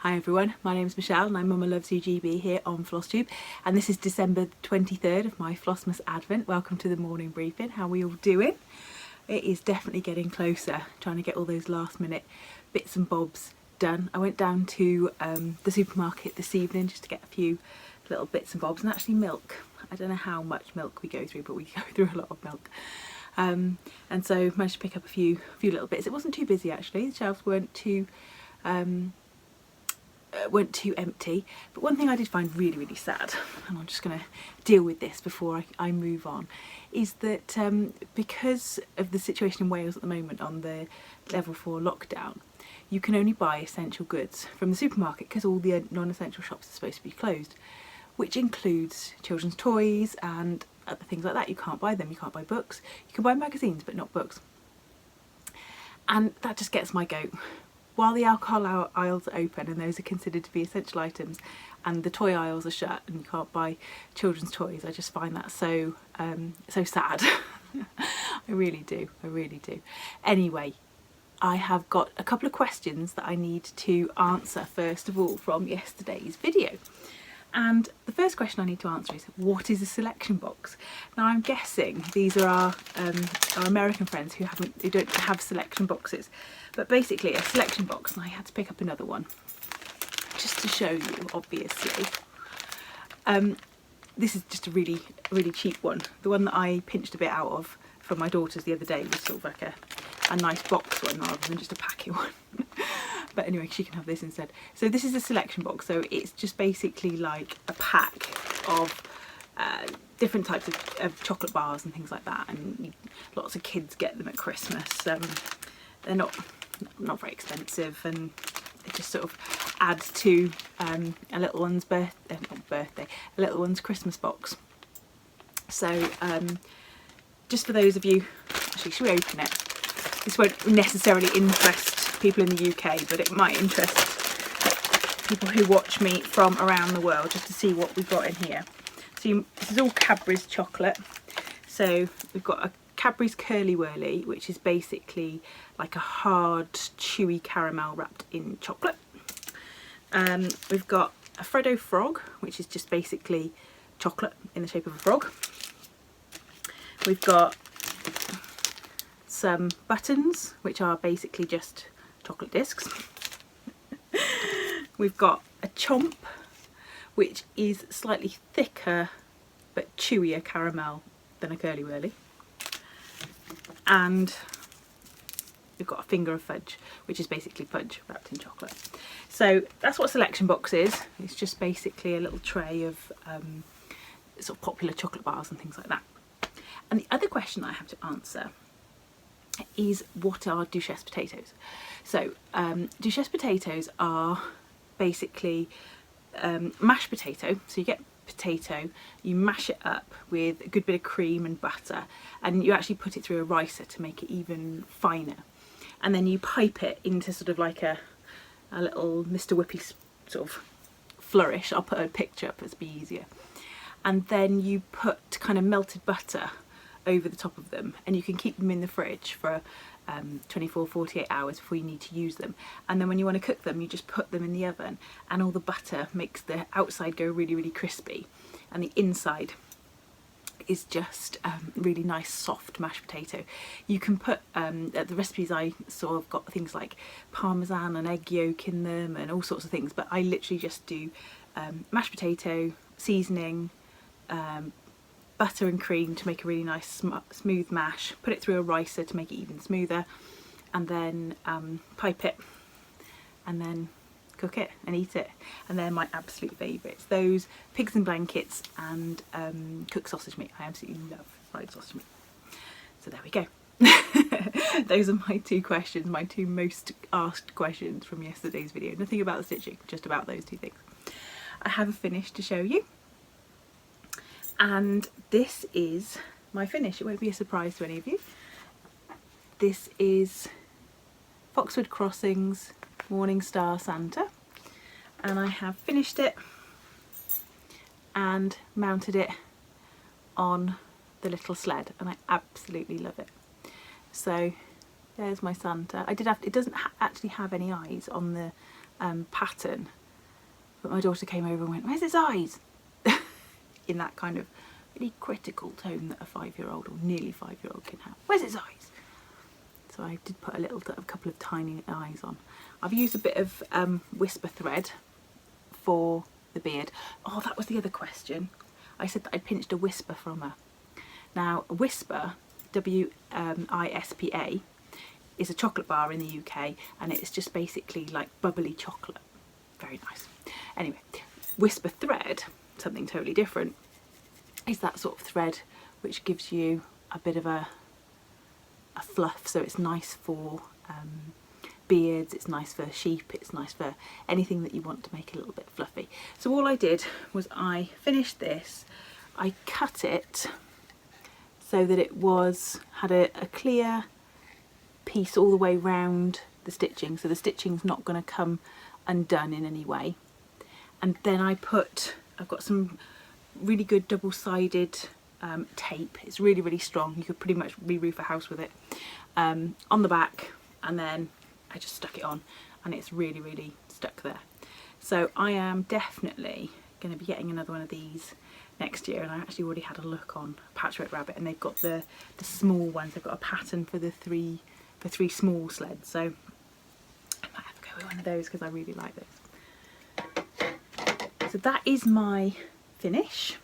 Hi everyone, my name is Michelle and I'm Mama Loves You GB here on FlossTube, and this is December 23rd of my Flossmas Advent. Welcome to the morning briefing. How are we all doing? It is definitely getting closer, trying to get all those last minute bits and bobs done. I went down to the supermarket this evening just to get a few little bits and bobs, and actually milk. I don't know how much milk we go through, but we go through a lot of milk. And so managed to pick up a few little bits. It wasn't too busy actually, the shelves weren't too empty, but one thing I did find really sad, and I'm just going to deal with this before I move on, is that because of the situation in Wales at the moment on the level 4 lockdown, you can only buy essential goods from the supermarket because all the non-essential shops are supposed to be closed, which includes children's toys and other things like that. You can't buy them, you can't buy books, you can buy magazines but not books, and that just gets my goat. While the alcohol aisles are open and those are considered to be essential items, and the toy aisles are shut and you can't buy children's toys, I just find that so sad. I really do. Anyway, I have got a couple of questions that I need to answer first of all from yesterday's video. And the first question I need to answer is, what is a selection box? Now I'm guessing these are our American friends who don't have selection boxes, but basically a selection box, and I had to pick up another one just to show you, obviously. This is just a really cheap one. The one that I pinched a bit out of for my daughters the other day was sort of like a nice box one rather than just a packet one. But anyway, she can have this instead. So this is a selection box, so it's just basically like a pack of different types of chocolate bars and things like that, and lots of kids get them at Christmas. They're not very expensive, and it just sort of adds to a little one's a little one's Christmas box. So just for those of you, actually, should we open it? This won't necessarily interest people in the UK, but it might interest people who watch me from around the world, just to see what we've got in here. So this is all Cadbury's chocolate. So we've got a Cadbury's Curly Wurly, which is basically like a hard chewy caramel wrapped in chocolate. We've got a Freddo Frog, which is just basically chocolate in the shape of a frog. We've got some buttons, which are basically just chocolate discs. We've got a Chomp, which is slightly thicker but chewier caramel than a Curly Wurly. And we've got a Finger of Fudge, which is basically fudge wrapped in chocolate. So that's what a selection box is. It's just basically a little tray of sort of popular chocolate bars and things like that. And the other question I have to answer is, what are Duchesse potatoes? So Duchesse potatoes are basically mashed potato. So you get potato, you mash it up with a good bit of cream and butter, and you actually put it through a ricer to make it even finer, and then you pipe it into sort of like a little Mr. Whippy sort of flourish. I'll put a picture up, it's be easier. And then you put kind of melted butter over the top of them, and you can keep them in the fridge for 24-48 hours before you need to use them. And then when you want to cook them, you just put them in the oven, and all the butter makes the outside go really crispy, and the inside is just really nice soft mashed potato. You can put the recipes I saw have got things like parmesan and egg yolk in them and all sorts of things, but I literally just do mashed potato, seasoning, butter and cream to make a really nice smooth mash, put it through a ricer to make it even smoother, and then pipe it, and then cook it and eat it. And they're my absolute favourites. Those, pigs in blankets, and cooked sausage meat. I absolutely love fried sausage meat. So there we go. Those are my two questions, my two most asked questions from yesterday's video. Nothing about the stitching, just about those two things. I have a finish to show you. And this is my finish. It won't be a surprise to any of you. This is Foxwood Crossings Morning Star Santa, and I have finished it and mounted it on the little sled, and I absolutely love it. So there's my Santa. It doesn't actually have any eyes on the pattern, but my daughter came over and went, "Where's his eyes?" in that kind of really critical tone that a 5-year-old or nearly 5-year-old can have. "Where's his eyes?" So I did put a couple of tiny eyes on. I've used a bit of whisper thread for the beard. Oh, that was the other question. I said that I pinched a whisper from her. Now, a whisper, W-I-S-P-A, is a chocolate bar in the UK, and it's just basically like bubbly chocolate. Very nice. Anyway, whisper thread, something totally different, is that sort of thread which gives you a bit of a fluff, so it's nice for beards, it's nice for sheep, it's nice for anything that you want to make a little bit fluffy. So all I did was I finished this, I cut it so that it had a clear piece all the way round the stitching, so the stitching's not going to come undone in any way. And then I've got some really good double-sided tape. It's really, really strong. You could pretty much re-roof a house with it, on the back, and then I just stuck it on, and it's really, really stuck there. So I am definitely going to be getting another one of these next year, and I actually already had a look on Patchwork Rabbit, and they've got the small ones. They've got a pattern for the three small sleds, so I might have to go with one of those because I really like those. So that is my finish.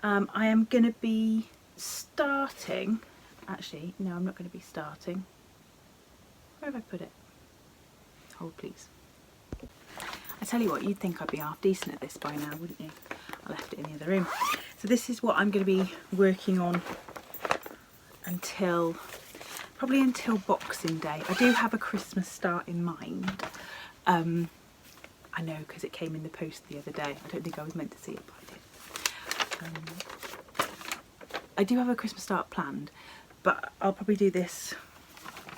I am going to be starting, actually no, I'm not going to be starting. Where have I put it? Hold please. I tell you what, you'd think I'd be half decent at this by now, wouldn't you? I left it in the other room. So this is what I'm going to be working on probably until Boxing Day. I do have a Christmas start in mind. I know, because it came in the post the other day. I don't think I was meant to see it, but I did. I do have a Christmas start planned, but I'll probably do this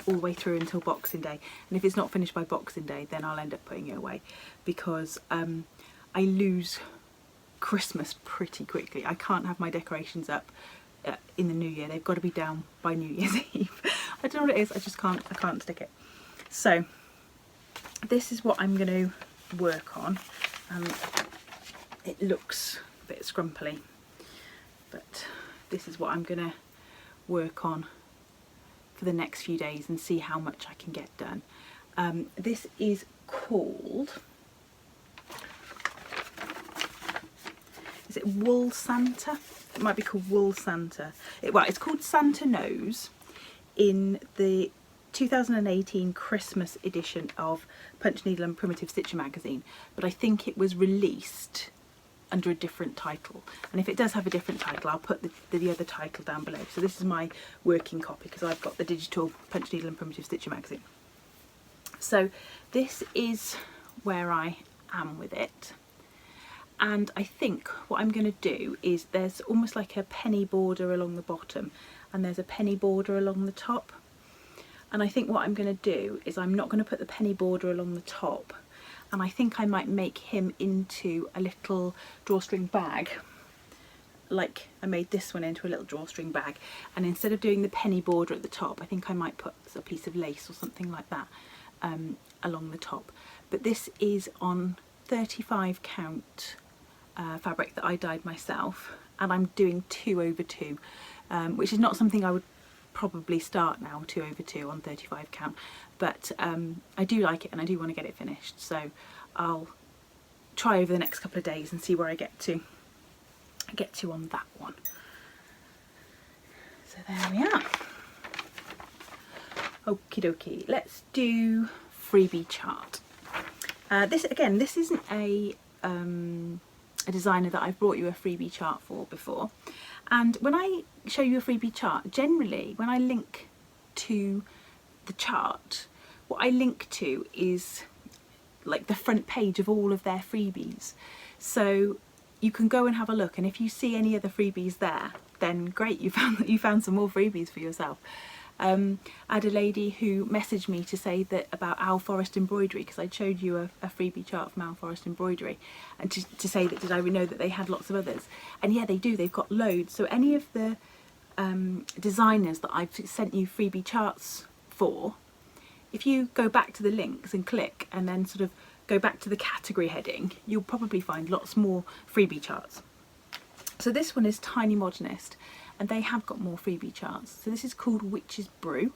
all the way through until Boxing Day, and if it's not finished by Boxing Day, then I'll end up putting it away, because I lose Christmas pretty quickly. I can't have my decorations up in the new year. They've got to be down by New Year's Eve. I don't know what it is, I can't stick it. So this is what I'm going to work on. It looks a bit scrumply, but this is what I'm going to work on for the next few days and see how much I can get done. This is called, is it Wool Santa? It might be called Wool Santa. It's called Santa Nose in the 2018 Christmas edition of Punch, Needle and Primitive Stitcher magazine, but I think it was released under a different title, and if it does have a different title, I'll put the other title down below. So this is my working copy, because I've got the digital Punch, Needle and Primitive Stitcher magazine. So this is where I am with it, and I think what I'm going to do is, there's almost like a penny border along the bottom and there's a penny border along the top, and I think what I'm going to do is I'm not going to put the penny border along the top, and I think I might make him into a little drawstring bag, like I made this one into a little drawstring bag, and instead of doing the penny border at the top, I think I might put a piece of lace or something like that along the top. But this is on 35 count fabric that I dyed myself, and I'm doing 2/2, which is not something I would probably start now, 2/2 on 35 count, but I do like it and I do want to get it finished, so I'll try over the next couple of days and see where I get to on that one. So there we are. Okie dokie, let's do Freebie chart. This isn't a designer that I've brought you a Freebie chart for before, and when I show you a Freebie chart, generally when I link to the chart, what I link to is like the front page of all of their freebies, so you can go and have a look, and if you see any other freebies there, then great, you found some more freebies for yourself. I had a lady who messaged me to say that about Owl Forest embroidery, because I showed you a freebie chart from Owl Forest embroidery, and to say that did I know that they had lots of others, and yeah, they do, they've got loads. So any of the designers that I've sent you freebie charts for, if you go back to the links and click and then sort of go back to the category heading, you'll probably find lots more freebie charts. So this one is Tiny Modernist, and they have got more freebie charts. So this is called Witch's Brew,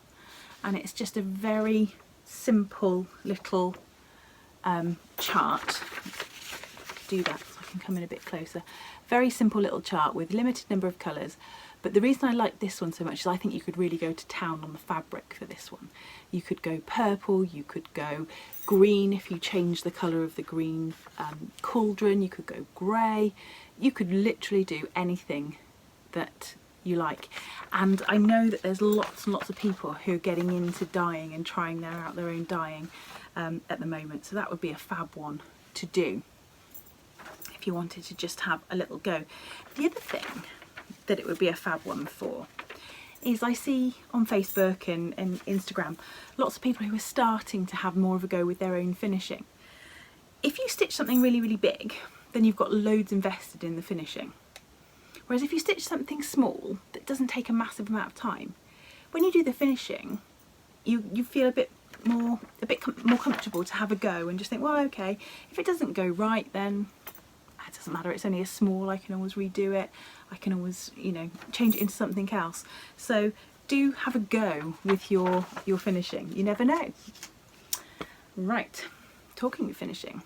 and it's just a very simple little chart. Do that so I can come in a bit closer. Very simple little chart with limited number of colours. But the reason I like this one so much is I think you could really go to town on the fabric for this one. You could go purple, you could go green if you change the colour of the green cauldron, you could go grey. You could literally do anything that you like. And I know that there's lots and lots of people who are getting into dyeing and trying out their own dyeing at the moment. So that would be a fab one to do if you wanted to just have a little go. The other thing that it would be a fab one for is I see on Facebook and Instagram lots of people who are starting to have more of a go with their own finishing. If you stitch something really, really big, then you've got loads invested in the finishing. Whereas if you stitch something small that doesn't take a massive amount of time, when you do the finishing, you feel a bit more comfortable to have a go and just think, well, okay, if it doesn't go right, then it doesn't matter, it's only a small, I can always redo it, I can always, you know, change it into something else. So do have a go with your finishing, you never know. Right, talking of finishing,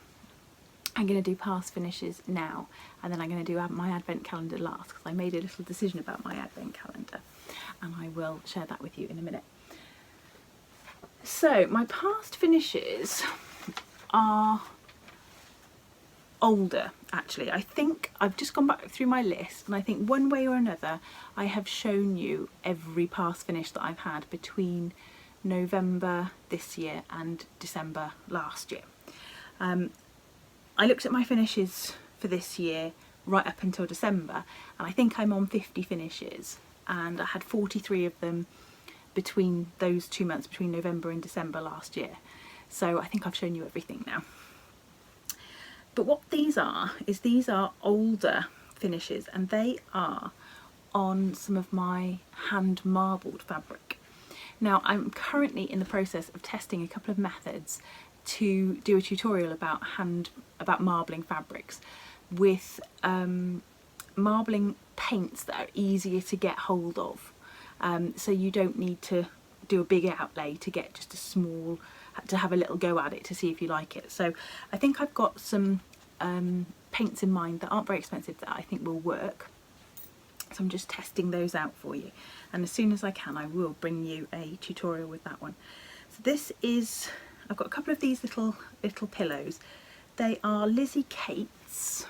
I'm going to do past finishes now, and then I'm going to do my advent calendar last, because I made a little decision about my advent calendar, and I will share that with you in a minute. So my past finishes are older, actually. I think I've just gone back through my list, and I think one way or another I have shown you every past finish that I've had between November this year and December last year. I looked at my finishes for this year right up until December, and I think I'm on 50 finishes, and I had 43 of them between those 2 months, between November and December last year. So I think I've shown you everything now. But what these are is these are older finishes, and they are on some of my hand marbled fabric. Now I'm currently in the process of testing a couple of methods to do a tutorial about marbling fabrics with marbling paints that are easier to get hold of, so you don't need to do a big outlay to get just a small, to have a little go at it to see if you like it. So I think I've got some paints in mind that aren't very expensive that I think will work, so I'm just testing those out for you, and as soon as I can I will bring you a tutorial with that one. So this is, I've got a couple of these little pillows. They are Lizzie Kate's,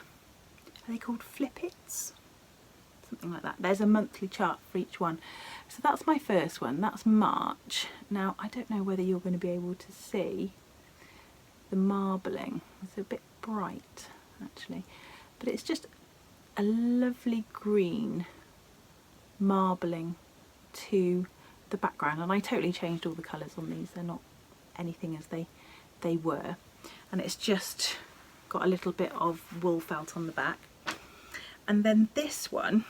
are they called Flippets? Something like that. There's a monthly chart for each one. So that's my first one, that's March. Now I don't know whether you're going to be able to see the marbling, it's a bit bright actually, but it's just a lovely green marbling to the background, and I totally changed all the colours on these, they're not anything as they were, and it's just got a little bit of wool felt on the back. And then this one,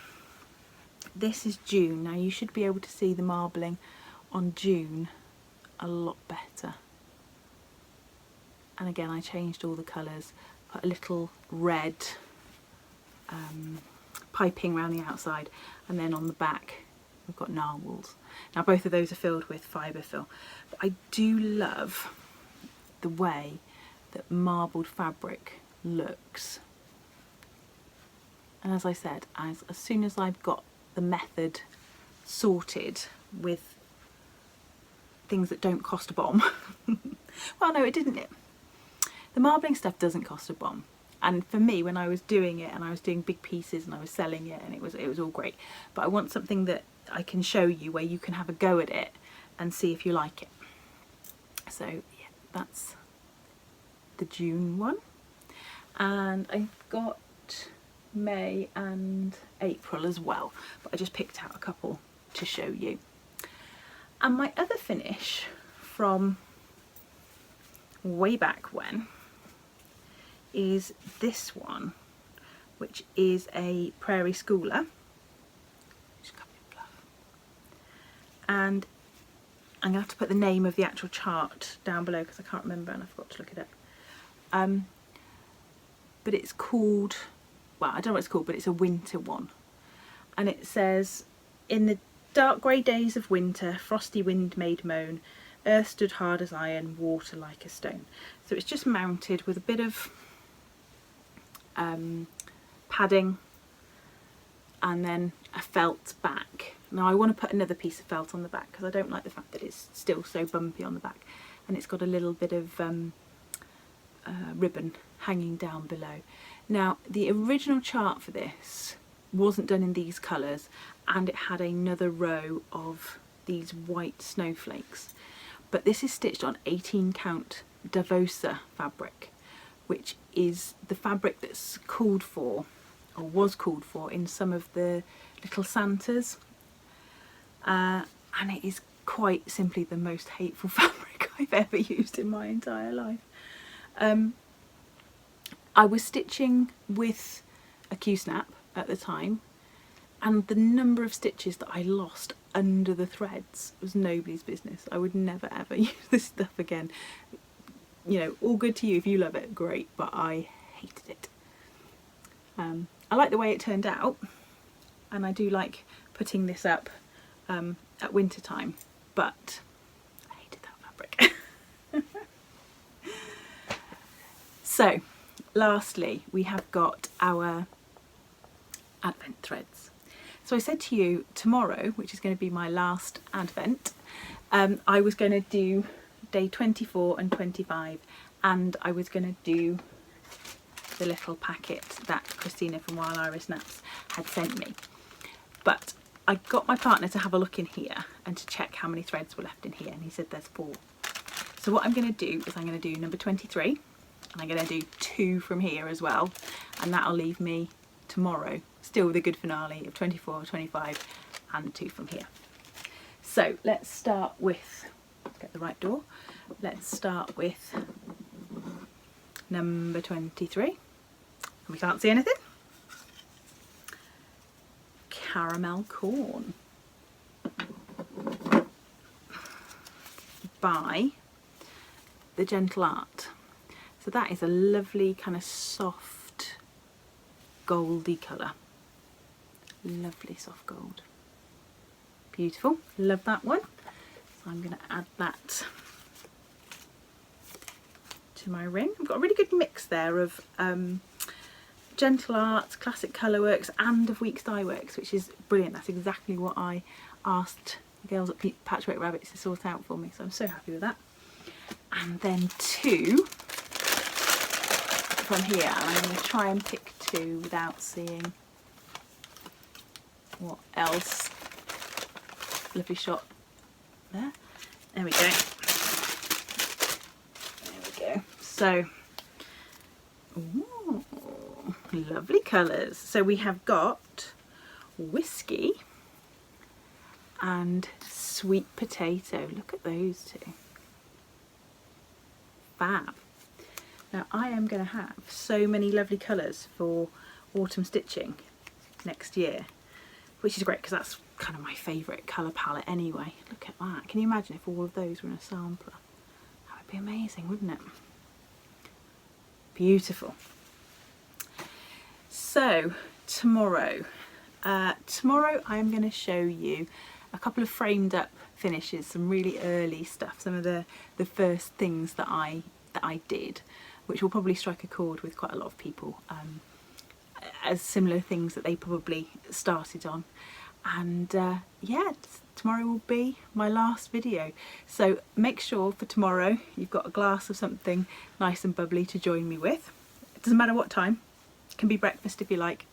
this is June. Now you should be able to see the marbling on June a lot better, and again I changed all the colours, put a little red piping around the outside, and then on the back we've got narwhals. Now both of those are filled with fibre fill, but I do love the way that marbled fabric looks, and as I said, as soon as I've got the method sorted with things that don't cost a bomb well no, it didn't, the marbling stuff doesn't cost a bomb, and for me when I was doing it and I was doing big pieces and I was selling it and it was all great, but I want something that I can show you where you can have a go at it and see if you like it. So yeah, that's the June one, and I've got May and April as well, but I just picked out a couple to show you. And my other finish from way back when is this one, which is a Prairie Schooler, and I'm going to have to put the name of the actual chart down below because I can't remember and I forgot to look it up. but it's called, well, I don't know what it's called, but it's a winter one. And it says, in the dark grey days of winter, frosty wind made moan, earth stood hard as iron, water like a stone. So it's just mounted with a bit of padding and then a felt back. Now I want to put another piece of felt on the back because I don't like the fact that it's still so bumpy on the back, and it's got a little bit of ribbon hanging down below. Now the original chart for this wasn't done in these colours, and it had another row of these white snowflakes, but this is stitched on 18 count Davosa fabric, which is the fabric that's called for, or was called for, in some of the little Santas, and it is quite simply the most hateful fabric I've ever used in my entire life. I was stitching with a Q-snap at the time, and the number of stitches that I lost under the threads was nobody's business. I would never ever use this stuff again. You know, all good to you if you love it, great, but I hated it. I like the way it turned out, and I do like putting this up at winter time, but I hated that fabric. So lastly, we have got our Advent threads. So I said to you tomorrow, which is going to be my last Advent, I was going to do day 24 and 25, and I was going to do the little packet that Christina from Wild Iris Naps had sent me. But I got my partner to have a look in here and to check how many threads were left in here, and he said there's 4. So what I'm going to do is I'm going to do number 23, and I'm going to do 2 from here as well, and that'll leave me tomorrow still with a good finale of 24, 25 and 2 from here. So let's start with, get the right door, let's start with number 23. We can't see anything. Caramel Corn by The Gentle Art. So that is a lovely kind of soft goldy colour. Lovely soft gold. Beautiful. Love that one. So I'm going to add that to my ring. I've got a really good mix there of Gentle Art, Classic Colourworks and of Weeks Dye Works, which is brilliant. That's exactly what I asked the girls at Patchwork Rabbits to sort out for me, so I'm so happy with that. And then 2 from here, and I'm going to try and pick 2 without seeing what else. Lovely shot there. There we go. There we go. So, ooh, lovely colours. So we have got Whiskey and Sweet Potato. Look at those 2. Fab. Now I am going to have so many lovely colours for autumn stitching next year, which is great because that's kind of my favourite colour palette anyway. Look at that. Can you imagine if all of those were in a sampler? That would be amazing, wouldn't it? Beautiful. So tomorrow I'm going to show you a couple of framed up finishes, some really early stuff, some of the first things that I did, which will probably strike a chord with quite a lot of people, as similar things that they probably started on. And yeah, tomorrow will be my last video, so make sure for tomorrow you've got a glass of something nice and bubbly to join me with. It doesn't matter what time, it can be breakfast if you like.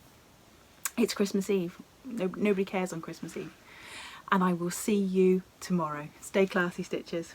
It's Christmas Eve, nobody cares on Christmas Eve. And I will see you tomorrow. Stay classy, Stitchers.